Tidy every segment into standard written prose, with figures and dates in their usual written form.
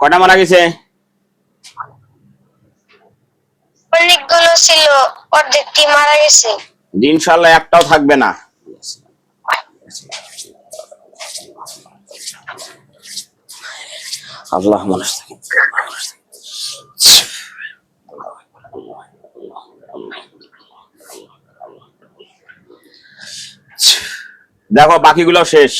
কটা মারা গেছে? অনেকগুলো ছিল, অর্ধেকটি মারা গেছে। ইনশাআল্লাহ একটাও থাকবে না। আল্লাহ মানুষ দেখো বাকিগুলো শেষ।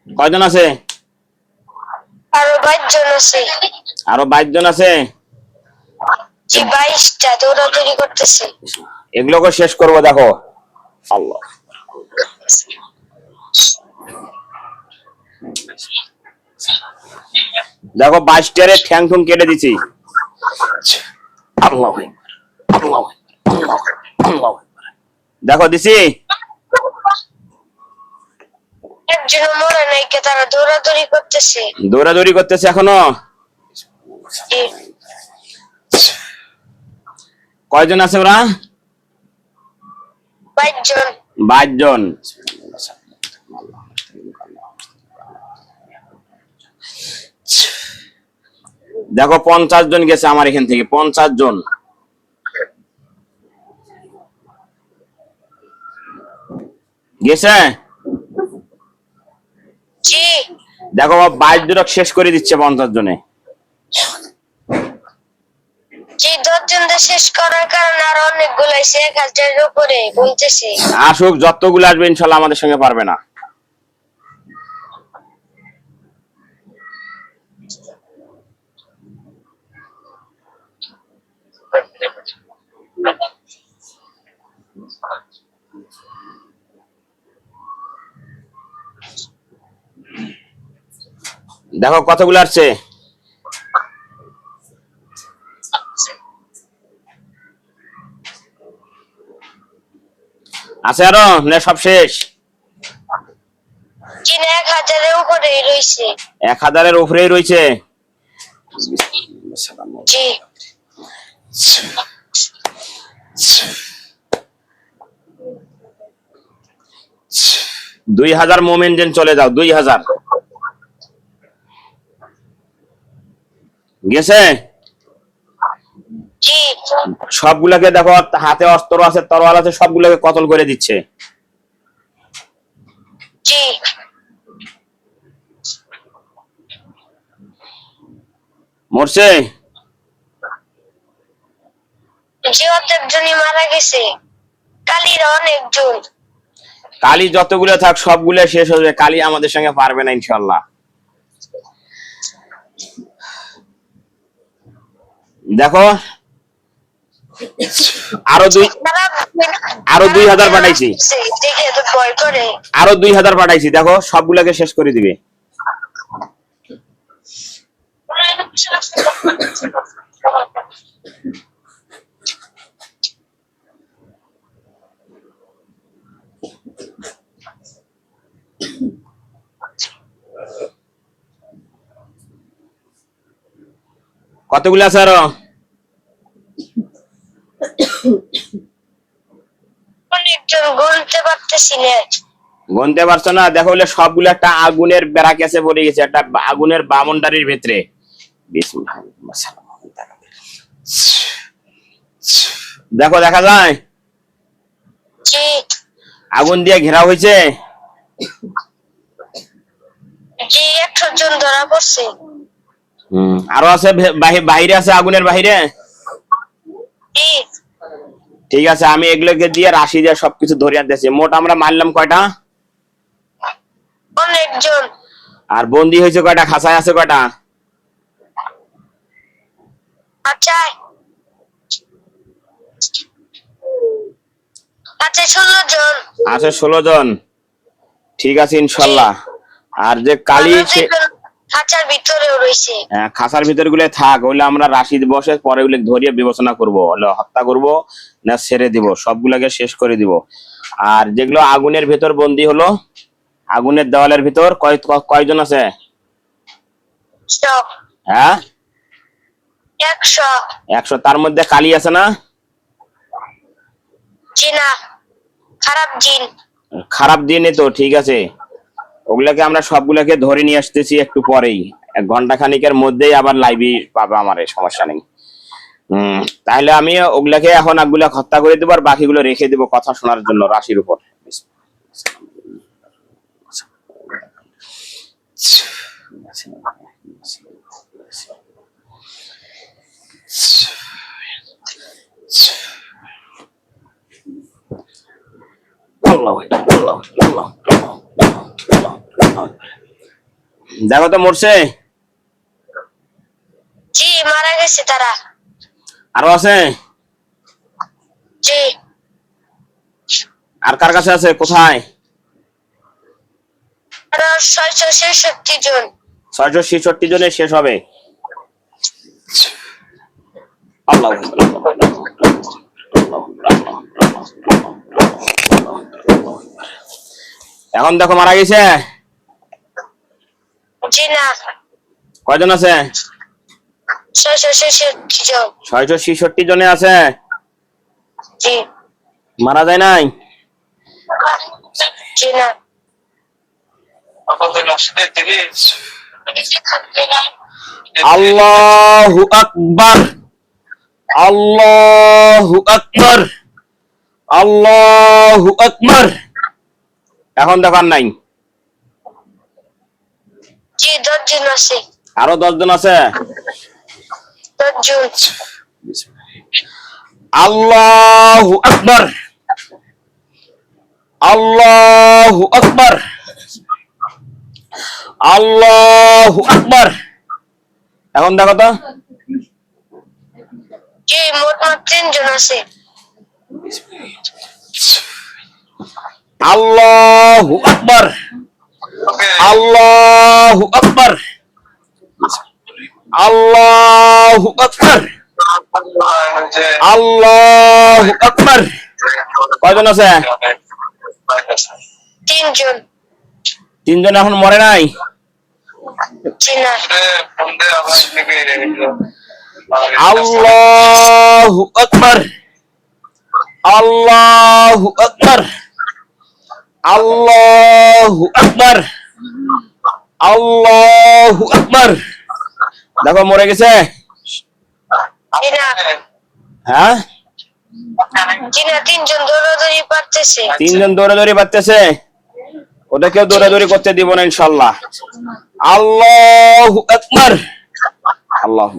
কয়জন আছে? আরো 22 জন আছে। আরো 22 জন আছে। জি 22টা দৌড়াদৌড়ি করতেছে। এগুলোকে শেষ করবো। দেখো আল্লাহ, দেখো 22টারে ঠ্যাং ঠুং কেটে দিছি। আল্লাহ আল্লাহ আল্লাহ, দেখো দিছি। একজন মরে নাই, কে তারা দৌড়াদৌড়ি করতেছে। দৌড়াদৌড়ি করতেছে এখনো। জি কয়জন আছে ওরা? 22 জন। 22 জন। দেখো 50 জন গেছে আমার এখান থেকে, 50 জন গেছে। জি দেখো 22 জন শেষ করে দিচ্ছে 50 জনে। জি 10 জন শেষ করার কারণে আর অনেকগুলো আছে, 1000-এর উপরে বলতেছে। আসুক, যতগুলো আসবে ইনশাল্লাহ আমাদের সঙ্গে পারবে না। দেখো কতগুলো আসছে। আছে আরো না সব শেষ? জি না, 1000-এর উপরেই রয়েছে। 1000-এর উপরেই রয়েছে। জি 2000 মোমেন্ট যেন চলে যাও। 2000 গেছে। জি সবগুলাকে দেখো হাতে অস্ত্র আছে, তরোয়াল আছে, সবগুলোকে কতল করে দিচ্ছে। জি মরছে। জি অর্ধেকজনই মারা গেছে। কালির অনেকজন। কালি যতগুলো থাক সবগুলো শেষ হয়ে যাবে। কালি আমাদের সঙ্গে পারবে না ইনশাল্লাহ। দেখো আরো 2000 পাঠাইছি। দেখে তো ভয় করে। আরো 2000 পাঠাইছি। দেখো সবগুলোকে শেষ করে দিবে। কতগুলো আছে আরো? অনেকজন গুনতে পারতেছি না। গুনতে পারছো না? দেখো বলে সবগুলো একটা আগুনের বেড়া কেসে পড়ে গেছে, একটা আগুনের বামনডারির ভেতরে। দেখো দেখা যায় জি আগুন দিয়ে ঘেরা হয়েছে। জি 100 জন ধরা পড়ছে। আরো আছে বাইরে আছে, আগুনের বাইরে। জি ঠিক আছে, আমি এগুলোকে দিয়ে রাশি দিয়ে সবকিছু ধরিয়ে দিয়েছি। মোট আমরা মারলাম কয়টা? অনেকজন। আর বন্দি হয়েছে কয়টা? খাঁচায় আছে কয়টা? আচ্ছা আচ্ছা 16 জন। আছে 16 জন। ঠিক আছে ইনশাল্লাহ। আর যে কালি খাঁচার ভিতরেও রয়েছে। খাঁচার ভিতর গুলো থাক, ওইলে আমরা রাশি বসে পরে ওগুলো ধরিয়ে বিবেচনা করবো, হত্যা করব না ছেড়ে দিব, সবগুলাকে শেষ করে দিব। আর যেগুলো আগুনের ভেতর বন্দি হলো, আগুনের দেওয়ালের ভিতর কয়জন আছে? 100। হ্যাঁ 100। 100। তার মধ্যে কালি আছে না? জি না, খারাপ জিন। খারাপ দিনে তো ঠিক আছে, ওগুলাকে আমরা সবগুলাকে ধরে নিয়ে আসতেছি একটু পরেই, 1 ঘন্টা খানিকের মধ্যেই আবার লাইভে পাবে, আমার সমস্যা নেই। তাহলে আমি ওগুলাকে এখন আগগুলা হত্যা করে দেবো আর বাকিগুলো রেখে দেবো কথা শোনার জন্য রাশির উপর। দেখো তো মরছে, জি মারা গেছে তারা। আরো আছে? জি আর কার কাছে আছে, কোথায়? আরো 666 জন। 666 জনে শেষ হবে। আল্লাহু আকবার। এখন দেখো মারা গেছে জি না, কয়জন আছে? 666 জন। 666 জনে আছে, জি মারা যায় নাই? জি না। আল্লাহু আকবার, আল্লাহু আকবার, আল্লাহু আকবার। এখন দেখার নাই? জি 10 জন আছে। আরো 10 জন আছে। 10 জন। আল্লাহু আকবার, আল্লাহু আকবার, আল্লাহু আকবার। এখন দেখো তো, জি মোট 3 জন আছে। আল্লাহু আকবার, আল্লাহু আকবার, আল্লাহু আকবার, আল্লাহু আকবার। কয়জন আছে? 3 জন। 3 জন এখন মরে নাই? জি না। আল্লাহু আকবার, আল্লাহু আকবার, আল্লাহু আকবার, আল্লাহু আকবার। দেখো মরে গেছে। জি না, হ্যাঁ জি না, 3 জন দৌড়াদৌড়ি পারতেছে। 3 জন দৌড়াদৌড়ি পারতেছে, ওদেরকেও দৌড়াদৌড়ি করতে দিব না ইনশাল্লাহ। আল্লাহু আকবার, আল্লাহু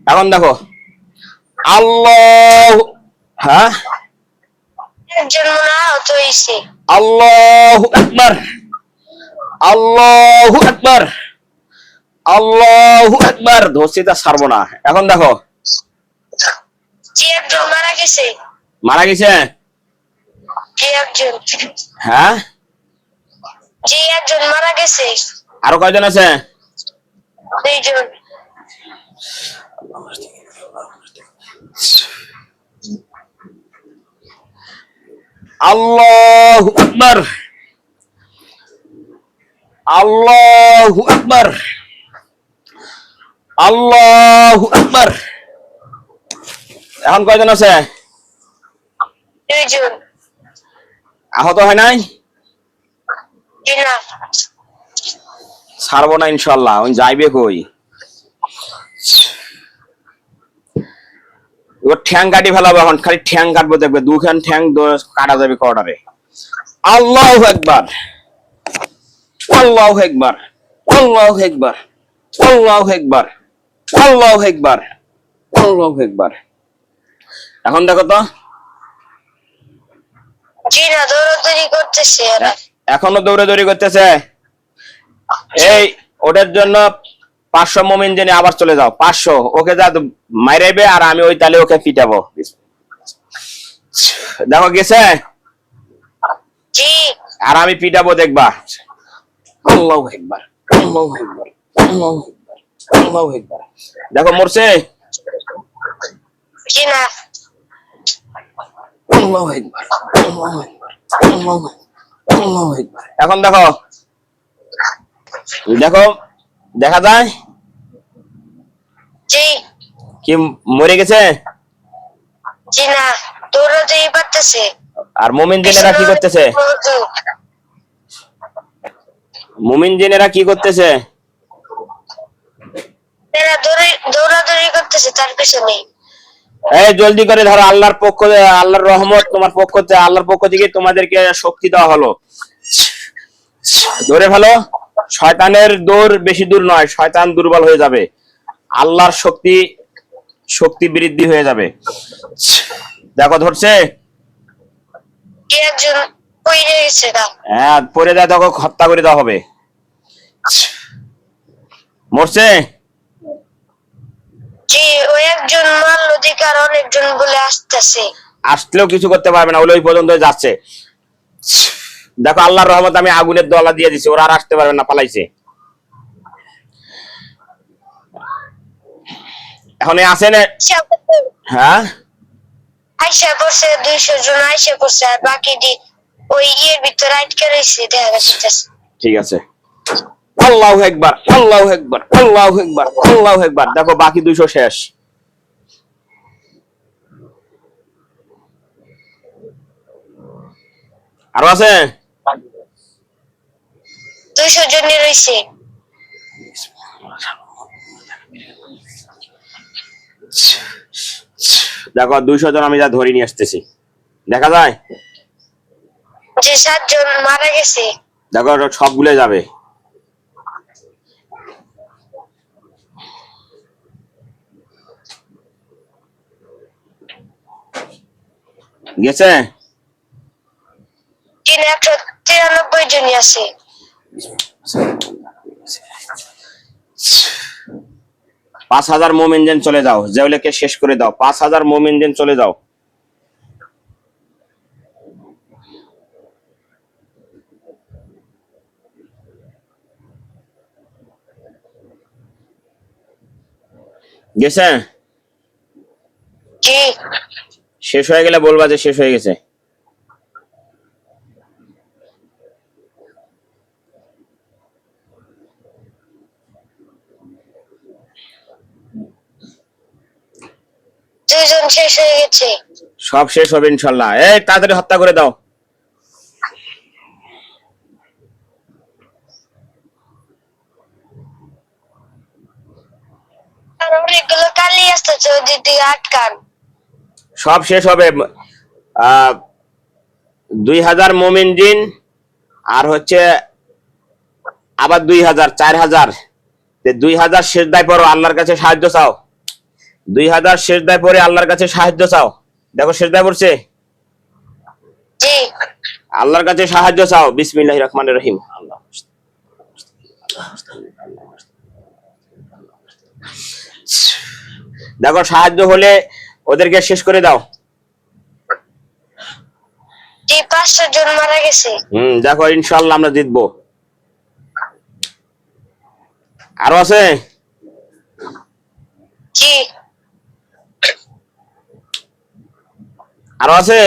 এখন দেখো আল্লাহ, হ্যাঁ একজন মনে হয় আহত হয়েছে। আল্লাহু আকবার, আল্লাহু আকবার, আল্লাহু আকবার। ধরছি তা ছাড়বো না। এখন দেখো জি একজন মারা গেছে। মারা গেছে। জি একজন। হ্যাঁ জি একজন মারা গেছে। আরো কয়জন আছে? 2 জন। আল্লাহু আকবার, আল্লাহু আকবার, আল্লাহু আকবার। এখন কয়জন আছে? 2 জন। আহত হয় নাই? জি না। ছাড়বো না ইনশাল্লাহ। ওই যাইবে কই? ও ঠ্যাং কাটি ফেলাবো এখন, খালি ঠ্যাং কাটবো, দেখবে 2খান ঠ্যাং কাটা যাবে কর্ডারে। আল্লাহু আকবার, আল্লাহু আকবার, আল্লাহু আকবার, আল্লাহু আকবার, আল্লাহু আকবার, আল্লাহু আকবার। এখন দেখো তো, জি না, দৌড়াদৌড়ি করতেছে ওরা। এখনো দৌড়াদৌড়ি করতেছে। এই ওটার জন্য 500 মুমিন জেনে আবার চলে যাও। 500 ওকে যা মাইরাইবে, আর আমি ওই তালে ওকে পিটাবো। দেখো গেছে, জি আর আমি পিটাবো, দেখবা। আল্লাহু আকবার, আল্লাহু আকবার, আল্লাহু আকবার, আল্লাহু আকবার। দেখো মরছে। জি না। আল্লাহু আকবার, আল্লাহু আকবার, আল্লাহু আকবার, আল্লাহু আকবার। এখন দেখো, দেখো দেখা যায়। জি কি মরে গেছে? জি না, দৌড়াতেই পারতেছে। আর মুমিন জিনেরা কি করতেছে? মুমিন জিনেরা কি করতেছে? এরা দৌড়াদৌড়ি করতেছে তার পিছনে। এই জলদি করে ধরো, আল্লাহর রহমত তোমার আল্লাহর পক্ষ থেকে তোমাদেরকে শক্তি দেওয়া হলো। ধরে ফেলো, শয়তানের দৌড় বেশি দূর নয়, শয়তান দুর্বল হয়ে যাবে, আল্লাহর শক্তি বৃদ্ধি হয়ে যাবে। দেখো ধরছে, কি একজন পড়ে গেছে না। হ্যাঁ পরে দেয়, দেখো হত্যা করে দেওয়া হবে। মরছে? জি, ওই একজন মারলো দিকে আর অনেকজন বলে আসতেছে। আসলেও কিছু করতে পারবে না, ওই পর্যন্ত যাচ্ছে। দেখো আল্লাহর রহমত, আমি আগুনের দলা দিয়ে দিছি, ওরা আর আসতে পারবে না, পালাইছে। এখন আসে না? হ্যাঁ আইসা পড়ছে 200 জন আইসা পড়ছে, আর বাকি ওই ইয়ের ভিতরে আটকে রয়েছে দেখা যাচ্ছে। ঠিক আছে, আল্লাহু আকবার, আল্লাহু আকবার, আল্লাহু আকবার, আল্লাহু আকবার। দেখো বাকি 200 শেষ। আরো আছে 200 জনই রয়েছে। দেখো 200 জন আমি যা ধরে নিয়ে আসতেছি, দেখা যায় যে 7 জন মারা গেছে। দেখো সবগুলো যাবে। গেছে 193 জনই আছে। 5000 মোমিন জেন চলে যাও, জেউলেকে শেষ করে দাও। 5000 মোমিন জেন চলে যাও। গেছে? জি শেষ হয়ে গেলে বলবা যে শেষ হয়ে গেছে। দুইজন শেষ হয়ে গেছে। সব শেষ হবে ইনশাল্লাহ। এই তাড়াতাড়ি হত্যা করে দাও। আর অনেকগুলো কালি আসতেছে, ওদের দিকে আটকান। সব শেষ হবে। 2000 মোমিন জিন, আর হচ্ছে আবার 2000, 4000। 2000 শেষ দায় পড়ো, আল্লাহর কাছে সাহায্য চাও। 2000 শেষ দায় পরে আল্লাহর কাছে সাহায্য চাও। দেখো শেষ দায় পড়ছে, জি আল্লাহর কাছে সাহায্য চাও। বিসমিল্লাহির রহমানির রহিম। আল্লাহ, দেখো সাহায্য হলে ওদেরকে শেষ করে দাও। জি 500 জন মারা গেছে। দেখো ইনশাআল্লাহ আমরা জিতবো। আরো আছে? জি আরো আছে?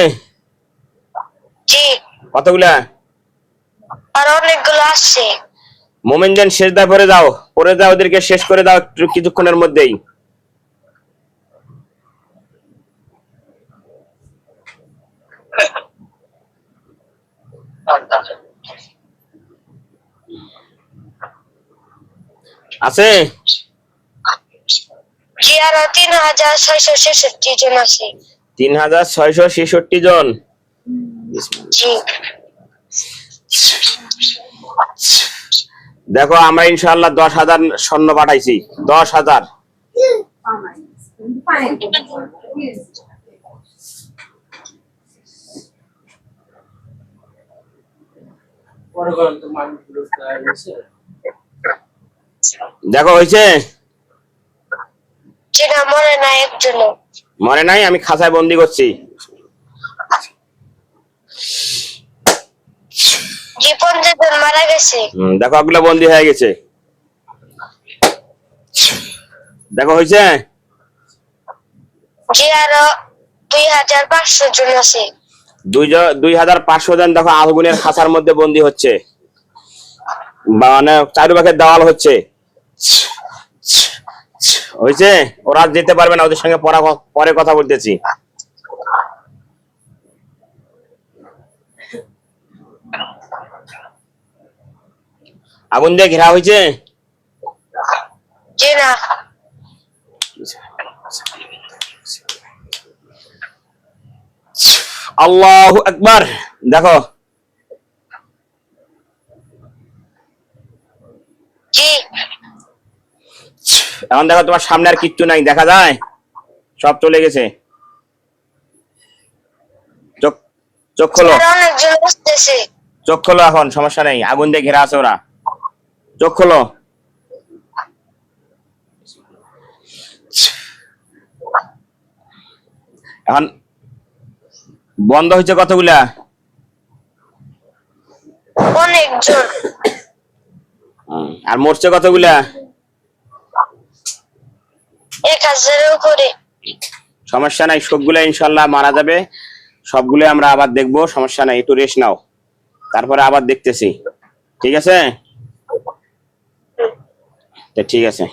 জি কতগুলা? আর অনেকগুলো আসছে। মোমেনজান শেষ দায় পরে যাও, ওদেরকে শেষ করে দাও কিছুক্ষণের মধ্যেই। আছে? জি আর 3666 জন আছে। 3666 জন। জি দেখো আমরা ইনশাআল্লাহ 10,000 সৈন্য পাঠাইছি। 10,000। দেখো হয়েছে? যেটা মনে নাই একজন। মনে নাই? আমি খাঁচায় বন্দি করছি। জি 50 জন মারা গেছে। দেখো ওগুলো বন্দি হয়ে গেছে। দেখো হয়েছে? জি আরো 2500 জন আছে। 2500 জন দেখো আগুনের খাঁচার মধ্যে বন্দি হচ্ছে, মানে চারুপাখের দেওয়াল হচ্ছে। হয়েছে? ওরা আর যেতে পারবে না, ওদের সঙ্গে পরে কথা বলতেছি। আগুন দিয়ে ঘেরা হয়েছে? জি না। আল্লাহু আকবার। দেখো জি। এখন দেখো তোমার সামনে আর কিচ্ছু নাই, দেখা যায় সব চলে গেছে। চোখ চোখ খোলো, স্যার অনেকজন আসতেছে। চোখ খোলো, এখন সমস্যা নেই, আগুন দিয়ে ঘেরা আছে ওরা। চোখ খোলো। এখন বন্ধ হয়েছে কতগুলা? অনেকজন। আর মরছে কতগুলা? 1000-এর উপরে। সমস্যা নাই, সবগুলা ইনশাল্লাহ মারা যাবে। সবগুলো আমরা আবার দেখবো, সমস্যা নাই, একটু রেস্ট নাও, তারপরে আবার দেখতেছি। ঠিক আছে? ঠিক আছে।